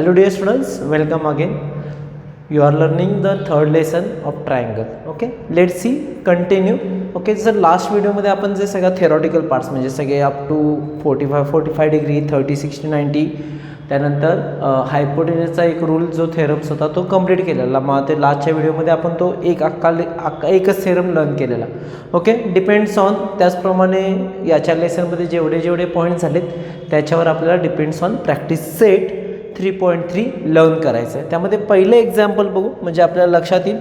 Hello dear students, welcome again. You are learning the third lesson of triangle. Okay, let's see, continue. Okay, जर last व्हिडिओमध्ये आपण जे सगळं theoretical parts म्हणजे सगळे अप टू 45 डिग्री 30 60 90 त्यानंतर हायपोटेनसचा एक रूल जो थेरम्स होता तो कंप्लीट केलेला. मग ते लास्टच्या व्हिडिओमध्ये आपण तो एकच थेरम लर्न केलेला. ओके, डिपेंड्स ऑन त्याचप्रमाणे याच्या लेसनमध्ये जेवढे पॉईंट झालेत त्याच्यावर आपल्याला depends on practice set 3.3 learn करायचं आहे. त्यामध्ये पहिलं एक्झाम्पल बघू म्हणजे आपल्याला लक्षात येईल.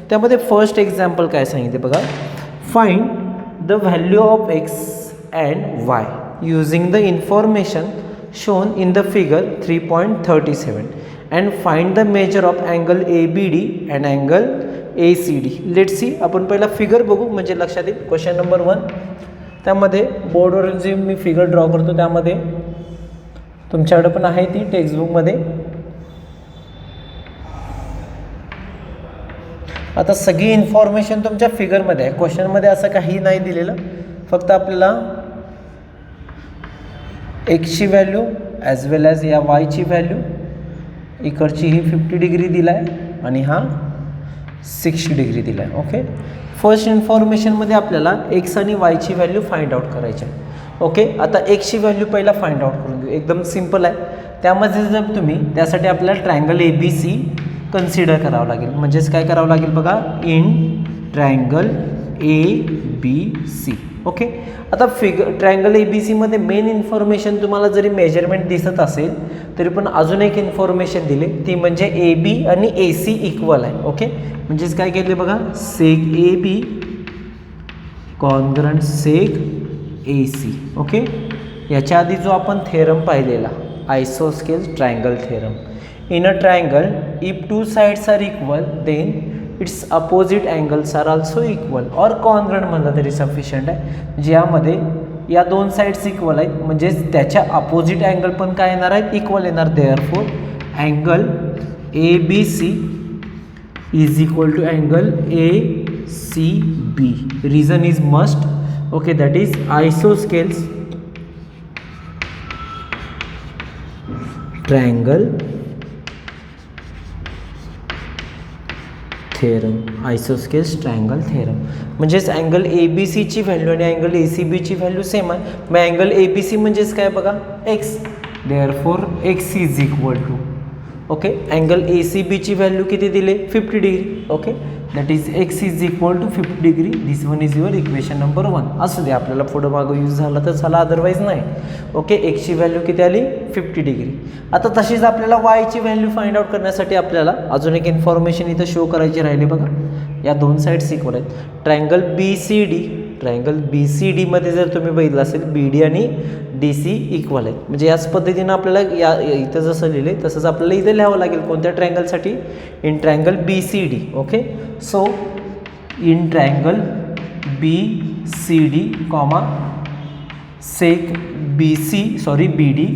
त्यामध्ये फर्स्ट एक्झाम्पल काय सांगितले बघा, find the value of x and Y using the information shown in the figure 3.37 and find the measure of angle ABD and angle ACD. Let's see, आपण पहिला फिगर बघू म्हणजे लक्षात येईल. क्वेश्चन नंबर 1, त्यामध्ये बोर्डवरून जी मी फिगर ड्रॉ करतो त्यामध्ये तुमच्याकडे पण आहे ती टेक्स्टबुकमध्ये. आता सगळी इन्फॉर्मेशन तुमच्या फिगरमध्ये आहे, क्वेश्चनमध्ये असं काही नाही दिलेलं. फक्त आपल्याला एक्सची व्हॅल्यू ॲज वेल ॲज या वायची व्हॅल्यू, इकडची ही 50 डिग्री दिला आहे आणि हा 60 डिग्री दिला आहे. ओके, फर्स्ट इन्फॉर्मेशनमध्ये आपल्याला एक्स आणि वायची व्हॅल्यू फाइंड आउट करायची आहे. ओके, आता एक्सची व्हॅल्यू पहिला फाइंड आउट करून घेऊ. एकदम सिम्पल आहे. त्यामध्ये जर तुम्ही त्यासाठी आपल्याला ट्रायंगल ABC कन्सिडर करावं लागेल. म्हणजेच काय करावं लागेल बघा, इन ट्रायंगल ABC. ओके, आता ट्रायंगल ABCमध्ये मेन इन्फॉर्मेशन तुम्हाला जरी मेजरमेंट दिसत असेल तरी पण अजून एक इन्फॉर्मेशन दिली, ती म्हणजे AB आणि AC इक्वल आहे. ओके, म्हणजेच काय केले बघा, seg AB congruent seg AC. Okay, याच्या आधी जो आपण थेरम पाहिलेला आयसोस्केल triangle theorem, in a triangle if two sides are equal then its opposite angles are also equal or congruent म्हणलं तरी सफिशियंट आहे. ज्यामध्ये या दोन साइड्स इक्वल आहेत म्हणजेच त्याच्या अपोजिट अँगल पण काय येणार आहेत, इक्वल येणार. Therefore angle ABC is equal to angle ACB. Reason is must. Okay, that is isosceles triangle theorem. isosceles triangle theorem म्हणजेच अँगल ABC ची व्हॅल्यू आणि अँगल ACB ची व्हॅल्यू सेम आहे. मग अँगल ABC म्हणजेच काय बघा, x. Therefore x is equal to, okay, angle ACB ची व्हॅल्यू किती दिले, 50 degree. Okay, that is x is equal to 50 degree. This one is your equation number 1. असू दे, आपल्याला पुढं मागं यूज झाला तर झाला, अदरवाईज नाही. ओके, एक्सची व्हॅल्यू किती आली, 50 डिग्री. आता तशीच आपल्याला वायची व्हॅल्यू फाइंड आउट करण्यासाठी आपल्याला अजून एक इन्फॉर्मेशन इथं शो करायची राहिली बघा. या दोन साईड्स इक्वल आहेत. ट्रायंगल BCD मध्ये जर तुम्ही बघितलं असेल BD आणि DC इक्वल आहेत. म्हणजे याच पद्धतीनं आपल्याला या इथं जसं लिहिले तसंच आपल्याला इथे लिहावं लागेल. कोणत्या ट्रायंगलसाठी, in triangle BCD. Okay, so in triangle BCD comma seg BD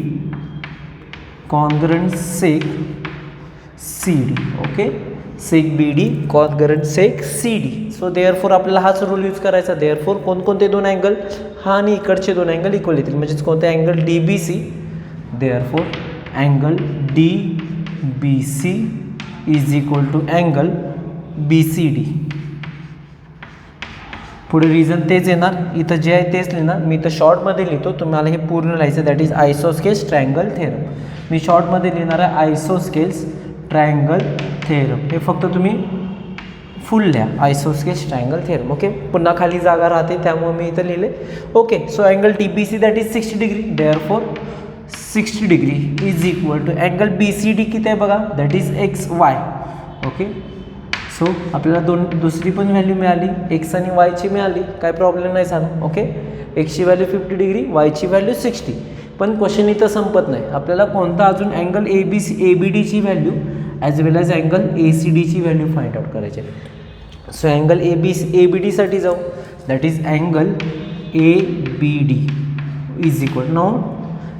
congruent seg CD. Okay, seg BD congruent seg CD. So therefore आपल्याला हाच रूल यूज करायचा. देअरफॉर कोणकोणते दोन अँगल, हा आणि इकडचे दोन अँगल इक्वल येतील. म्हणजेच कोणते angle DBC. Therefore angle DBC is equal to angle BCD. पुढे रिझन तेच येणार, इथं जे आहे तेच लिहिणार. मी इथं शॉर्टमध्ये लिहितो, तुम्हाला हे पूर्ण लिहायचं. That is isosceles triangle theorem. मी शॉर्टमध्ये लिहिणार आहे आयसोस्केल्स ट्रायंगल थेरम. हे फक्त तुम्ही फुल लिहा, आयसोस्केल्स ट्रायंगल थेरम. ओके, पुन्हा खाली जागा राहते त्यामुळे मी इथं लिहिले. Okay, so angle DBC that is 60 degree. Therefore 60 degree is equal to angle BCD किती आहे बघा, that is XY. Okay, so आपल्याला दुसरी पण व्हॅल्यू मिळाली, एक्स आणि वायची मिळाली, काय प्रॉब्लेम नाही झाला. ओके, एक्सची व्हॅल्यू 50 डिग्री, वायची व्हॅल्यू 60. पण क्वेश्चन इथं संपत नाही. आपल्याला कोणता अजून अँगल ABDची value as well as angle ACDची व्हॅल्यू फाइंड आउट करायची आहे. सो अँगल ABDसाठी जाऊ. That is angle ABD is equal. Now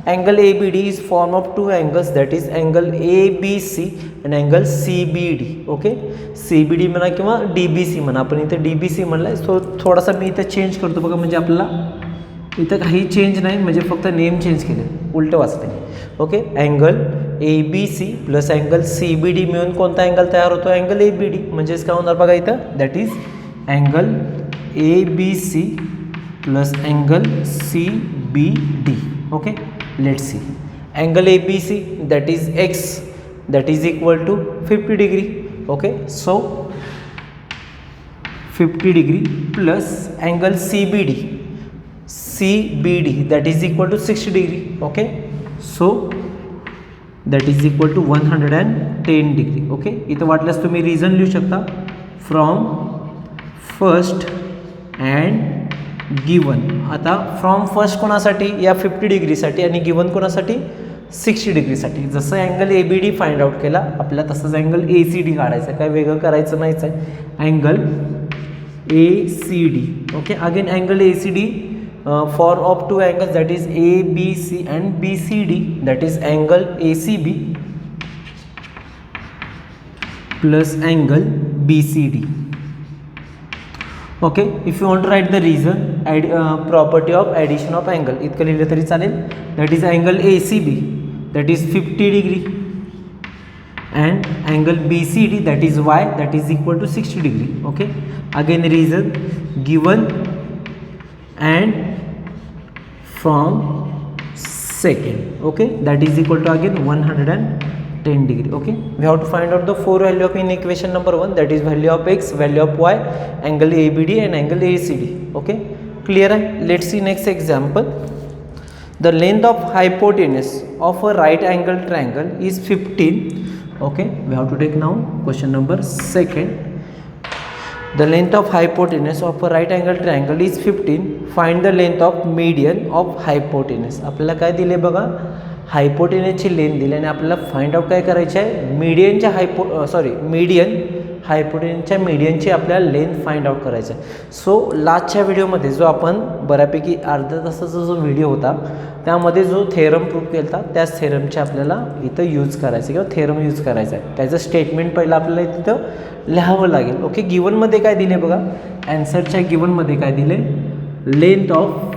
angle ABD is form of two angles, that is angle ABC and angle CBD. Okay, CBD म्हणा किंवा DBC म्हणा, आपण इथं DBC म्हणलं आहे. सो थोडासा मी इथं चेंज करतो बघा, म्हणजे आपल्याला इथं काही चेंज नाही, म्हणजे फक्त नेम चेंज केले, उलटं वाचते. Okay, angle A B C plus angle C B D मिळून कोणता अँगल तयार होतो? Angle A B D. म्हणजेच काय होणार बघा इथं, that is angle A B C plus angle C B D. Okay, let see. Angle A B C that is X that is equal to 50 degree. Okay, so 50 degree plus angle C B D that is equal to 60 degree. Okay, so that is equal to 110 degree. Okay, इथं वाटल्यास तुम्ही reason लिहू शकता, from first and given. आता from first कोणासाठी? या 50 डिग्रीसाठी, आणि given कोणासाठी? 60 डिग्रीसाठी. जसं angle A B D find out केला आपल्याला, तसंच अँगल ए सी डी काढायचं आहे, काय वेगळं करायचं नाहीच आहे. Angle A C D. Okay, again angle A C D for of two angles, that is ABC and BCD, that is angle ACB plus angle BCD. Okay, if you want to write the reason, property of addition of angle, इतकं लिहिलं तरी चालेल. that is angle ACB that is 50 degree and angle BCD that is Y that is equal to 60 degree. Okay, again reason given and from second. Okay, that is equal to again 110 degree. Okay, we have to find out the four value of in equation number 1, that is value of x, value of y, angle ABD and angle ACD. Okay, clear hai? Let's see next example. The length of hypotenuse of a right angle triangle is 15. Okay, we have to take now question number 2. The length of hypotenuse of a right angle triangle is 15. Find the length of median of hypotenuse. आपल्याला काय दिले बघा, हायपोटेनसची length दिली आणि आपल्याला find out काय करायचे आहे, मीडियनच्या मीडियन हायपोटेनसच्या मीडियनची आपल्याला लेंथ फाइंड आउट करायचं आहे. सो लास्टच्या व्हिडिओमध्ये जो आपण बऱ्यापैकी अर्ध्या तासाचा जो व्हिडिओ होता त्यामध्ये जो थेरम प्रूव्ह केला होता, त्याच थेरमचे आपल्याला इथं यूज करायचं किंवा थेरम यूज करायचा आहे. त्याचं स्टेटमेंट पहिलं आपल्याला तिथं लिहावं लागेल. ओके, गिवनमध्ये काय दिले बघा, ॲन्सरच्या गिवनमध्ये काय दिले, length of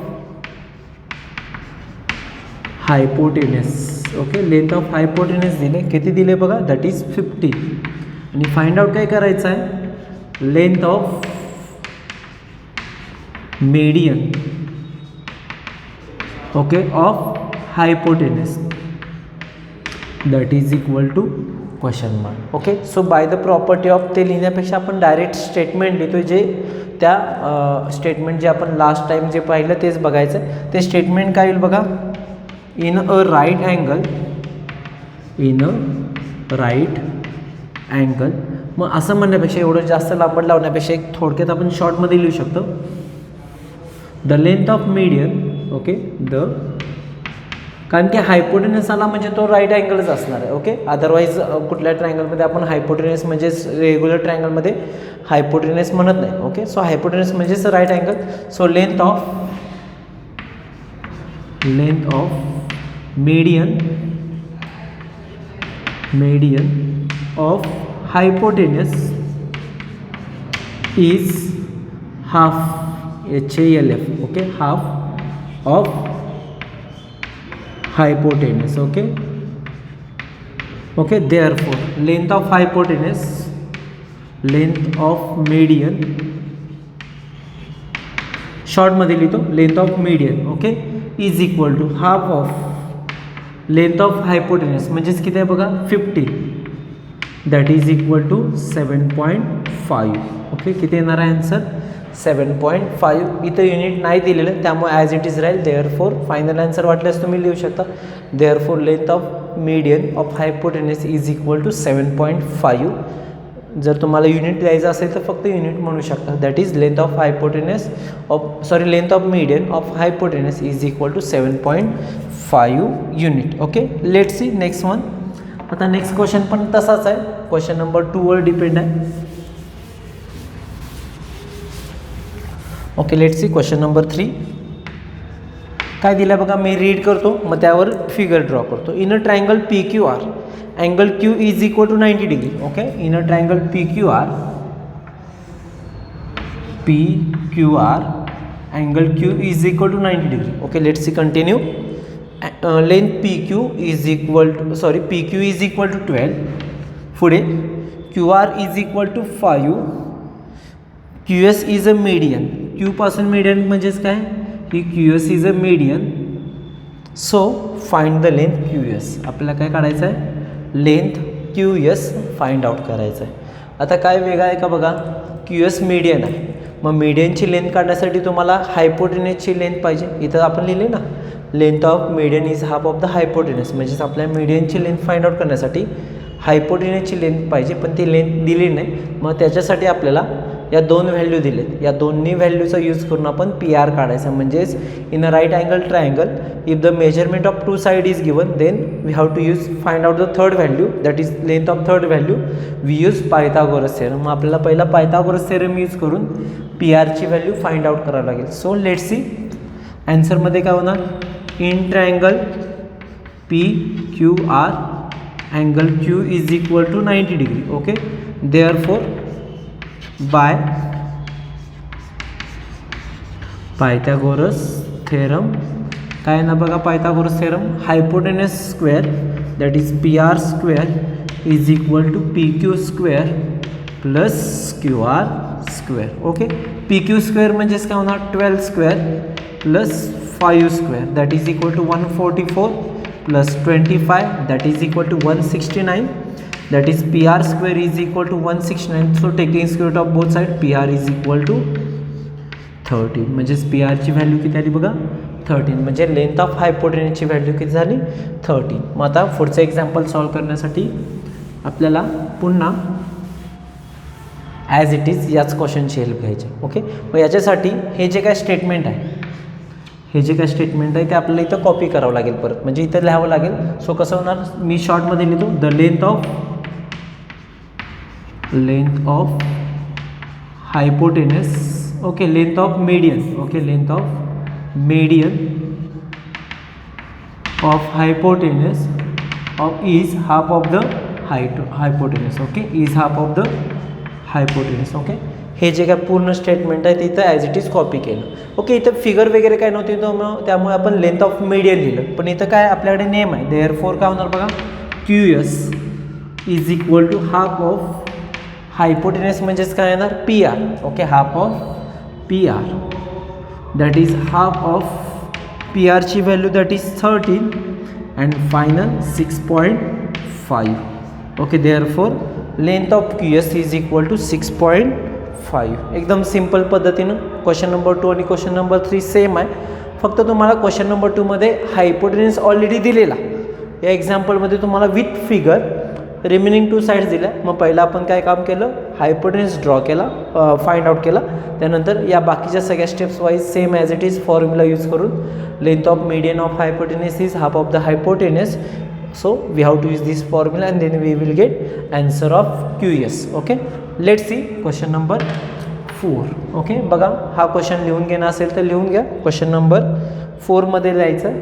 hypotenuse. Okay, length of hypotenuse दिले, किती दिले बघा, दॅट इज 50. आणि फाइंड आउट काय करायचं आहे, length of median. Okay, of hypotenuse that is equal to question mark. Okay, so by the property of ते लिहिण्यापेक्षा आपण डायरेक्ट स्टेटमेंट लिहितो, जे त्या स्टेटमेंट जे आपण लास्ट टाइम जे पाहिलं तेच बघायचं. ते स्टेटमेंट काय येईल बघा, इन अ राईट अँगल. मग असं म्हणण्यापेक्षा, एवढं जास्त लांबड लावण्यापेक्षा एक थोडक्यात आपण शॉर्टमध्ये लिहू शकतो, the length of median. Okay, कारण की हायपोटेनस आला म्हणजे तो राईट अँगलच असणार आहे. ओके, अदरवाईज कुठल्या ट्रायंगलमध्ये आपण हायपोटेनस म्हणजेच रेग्युलर ट्रायंगलमध्ये हायपोटेनस म्हणत नाही. ओके, सो हायपोटेनस म्हणजेच right angle. So length of median of hypotenuse is half, HALF. Okay, half of hypotenuse. Okay, therefore length of hypotenuse, length of median, short मध्ये लिहितो, length of median. Okay, is equal to half of length of hypotenuse म्हणजेच किती आहे बघा, 50, that is equal to 7.5. Okay, किती येणार आहे answer, 7.5. इथं युनिट नाही दिलेलं त्यामुळे ॲज इट इज राहील. देअरफोर फायनल आन्सर वाटल्यास तुम्ही लिहू शकता, therefore length of median of hypotenuse is equal to 7.5. जर तुम्हाला युनिट द्यायचं असेल तर फक्त युनिट म्हणू शकता, that is length of length of median of hypotenuse is equal to 7.5 unit. Okay, let's see next one. आता नेक्स्ट क्वेश्चन पण तसाच आहे, क्वेश्चन नंबर 2 वर डिपेंड आहे. Okay, let's see question number 3. काय दिलं बघा, मी रीड करतो मग त्यावर फिगर ड्रॉ करतो. In a triangle PQR angle Q is equal to 90 degree. Okay, in a triangle PQR angle Q is equal to 90 degree. Okay, let's see continue. Length P Q is equal to P Q is equal to 12. पुढे Q R is equal to 5. Q S is a median. Q पासून median म्हणजेच काय की Q S is a median. So find the length Q S. आपल्याला काय काढायचं आहे length Q S find out करायचं आहे. आता काय वेगळं आहे का बघा क्यू एस मीडियन आहे. मग मीडियनची लेंथ काढण्यासाठी तुम्हाला हायपोटेनसची लेंथ पाहिजे. इथं आपण लिहिले ना length of median is half of the hypotenuse. म्हणजेच आपल्या मीडियनची लेंथ फाइंड आउट करण्यासाठी हायपोटेनसची लेंथ पाहिजे पण ती लेंथ दिली नाही. मग त्याच्यासाठी आपल्याला या दोन व्हॅल्यू दिलेत. या दोन्ही व्हॅल्यूचा यूज करून आपण पी आर काढायचा. म्हणजेच in a right angle triangle if the measurement of two side is given then we have to use find out the third value that is length of third value. We use Pythagoras theorem. मग आपल्याला पहिला Pythagoras theorem use करून P आरची value find out करावं लागेल. So let's see ॲन्सरमध्ये काय होणार in triangle P Q R angle Q is equal to 90 degree. Okay therefore by Pythagoras theorem काय ना बघा Pythagoras theorem hypotenuse square that is P R square is equal to P Q square plus Q R square. Okay P Q square म्हणजेच काय होणार 12 square plus 5 square that is equal to 144 plus 25 that is equal to 169. that is PR square is equal to 169. so taking square root of both side PR is equal to 13. म्हणजेच PR ची value किती आली बघा 13. म्हणजे length of हायपोटेनसची value किती झाली 13. मग आता पुढचं एक्झाम्पल सॉल्व करण्यासाठी आपल्याला पुन्हा ॲज इट इज याच क्वेश्चनची हेल्प घ्यायची. ओके मग याच्यासाठी हे जे काय स्टेटमेंट आहे ते आपल्याला इथं कॉपी करावं लागेल परत. म्हणजे इथं लिहावं लागेल. सो कसं होणार मी शॉर्टमध्ये लिहितो the length of hypotenuse. Okay length of median. Okay length of median of hypotenuse of is half of the hypotenuse. Okay is half of the hypotenuse. Okay हे जे काय पूर्ण स्टेटमेंट आहे ते इथं ॲज इट इज कॉपी केलं. Okay इथं figure वगैरे काय नव्हती त्यामुळे आपण लेंथ ऑफ मीडियन लिहिलं. पण इथं काय आपल्याकडे नेम आहे देअरफॉर काय होणार बघा Q S is equal to half of hypotenuse म्हणजेच काय येणार P R. Okay half of P R that is half of P आरची value that is 13 and final 6.5. Okay therefore length of Q S is equal to 6.5. एकदम simple पद्धतीनं question number 2 आणि question number 3 same आहे. फक्त तुम्हाला question number 2 मध्ये hypotenuse already दिलेला. या एक्झाम्पलमध्ये तुम्हाला विथ फिगर रिमेनिंग 2 साईड्स दिल्या. मग पहिला आपण काय काम केलं हायपोटेनस ड्रॉ केला फाइंड आउट केला. त्यानंतर या बाकीच्या सगळ्या steps wise same as it is formula use करून length of median of hypotenuse is half of the hypotenuse. So we have to use this formula and then we will get answer of QS. Okay, let's see question number 4. Okay, बघा हा question लिहून घेणं असेल तर लिहून घ्या. Question number 4 मध्ये जायचं.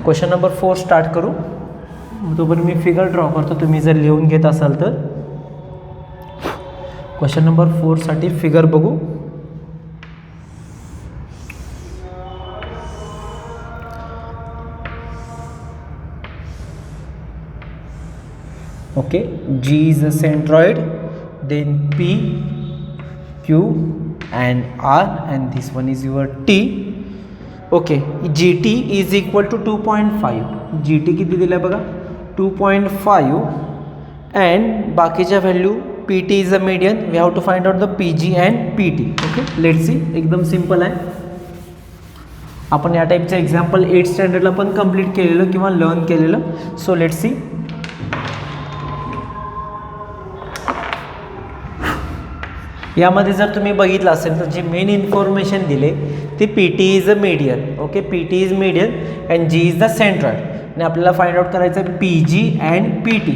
क्वेश्चन नंबर 4 स्टार्ट करू. तोपर्यंत मी फिगर ड्रॉ करतो. तुम्ही जर लिहून घेत असाल तर क्वेश्चन नंबर 4 साठी फिगर बघू. Okay, G is a centroid, then P, Q and R, and this one is your T. Okay, GT is equal to 2.5. GT किती दिला बघा 2.5 and बाकीच्या value PT is a median. We have to find out the PG and PT. Okay, let's see. एकदम simple आहे. आपण या टाईपचं example 8th स्टँडर्डला पण कंप्लीट केलेलं किंवा लर्न केलेलं. So let's C. यामध्ये जर तुम्ही बघितलं असेल तर जी मेन इन्फॉर्मेशन दिले ती P T is a median. Okay P T is median and G is the centroid. आणि आपल्याला फाइंड आउट करायचं आहे P G and P T.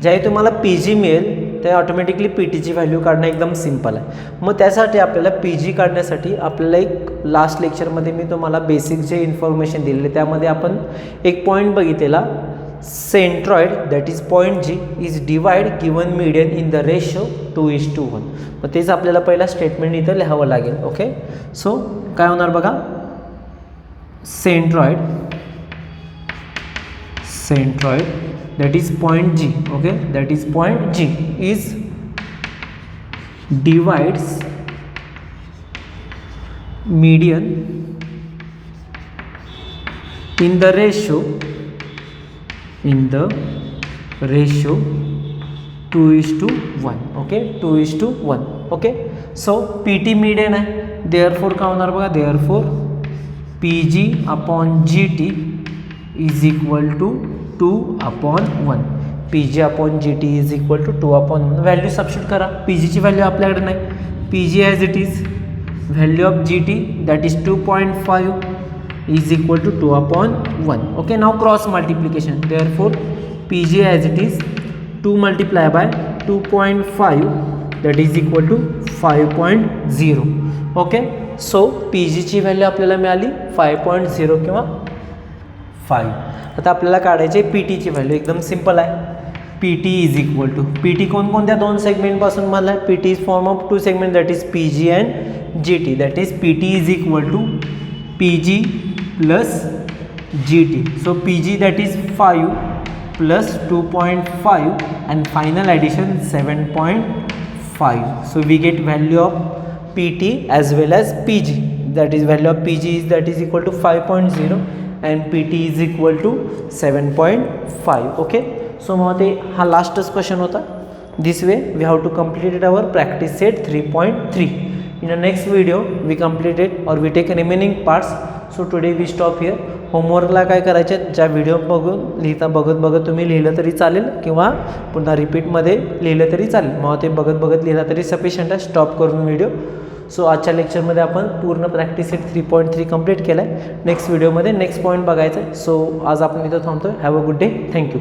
ज्यावेळी तुम्हाला पी जी मिळेल ते ऑटोमॅटिकली पी टीची व्हॅल्यू काढणं एकदम सिम्पल आहे. मग त्यासाठी आपल्याला पी जी काढण्यासाठी आपल्याला एक लास्ट लेक्चरमध्ये मी तुम्हाला बेसिक जे इन्फॉर्मेशन दिलेले त्यामध्ये आपण एक पॉईंट बघितलेला centroid that is point G is divide given median in the ratio 2:1. मग तेच आपल्याला पहिला स्टेटमेंट इथं लिहावं लागेल. ओके सो काय होणार बघा centroid that is point G, okay, that is point G is divides median in the ratio 2:1, okay, 2:1, okay. So PT median आहे, therefore काय होणार बघा, therefore PG upon GT is equal to 2/1. PG upon GT is equal to 2/1. Value substitute करा. PG ची value आपल्याकडे नाही, PG as it is, value of GT that is 2.5 is equal to 2/1. okay, now cross multiplication, therefore PG as it is 2 multiplied by 2.5 that is equal to 5.0. okay, so PG ची value आपल्याला मिळाली 5.0 किंवा 5. आता आपल्याला काढायचे PT ची value, एकदम simple आहे. PT is equal to, PT कोणकोणत्या दोन सेगमेंटपासून मला आहे, PT is form of two segment that is PG and GT, that is PT is equal to PG plus GT. So PG that is 5 plus 2.5 and final addition 7.5. So we get value of PT as well as PG. That is value of PG is that is equal to 5.0 and PT is equal to 7.5. okay, so मग हा लास्टच question होता. This way we have to complete our practice set 3.3. In the next video we complete it or we take remaining parts. So today we stop here. होमवर्कला काय करायचे, ज्या video बघून बघत तुम्ही लिहिलं तरी चालेल किंवा पुन्हा रिपीटमध्ये लिहिलं तरी चालेल. मग ते बघत लिहिलं तरी सफिशियंट आहे, स्टॉप करून व्हिडिओ. सो आजच्या लेक्चरमध्ये आपण पूर्ण प्रॅक्टिस सेट 3.3 कंप्लीट केला आहे. नेक्स्ट व्हिडिओमध्ये नेक्स्ट पॉईंट बघायचं आहे. सो आज आपण इथं थांबतो. Have a good day. Thank you.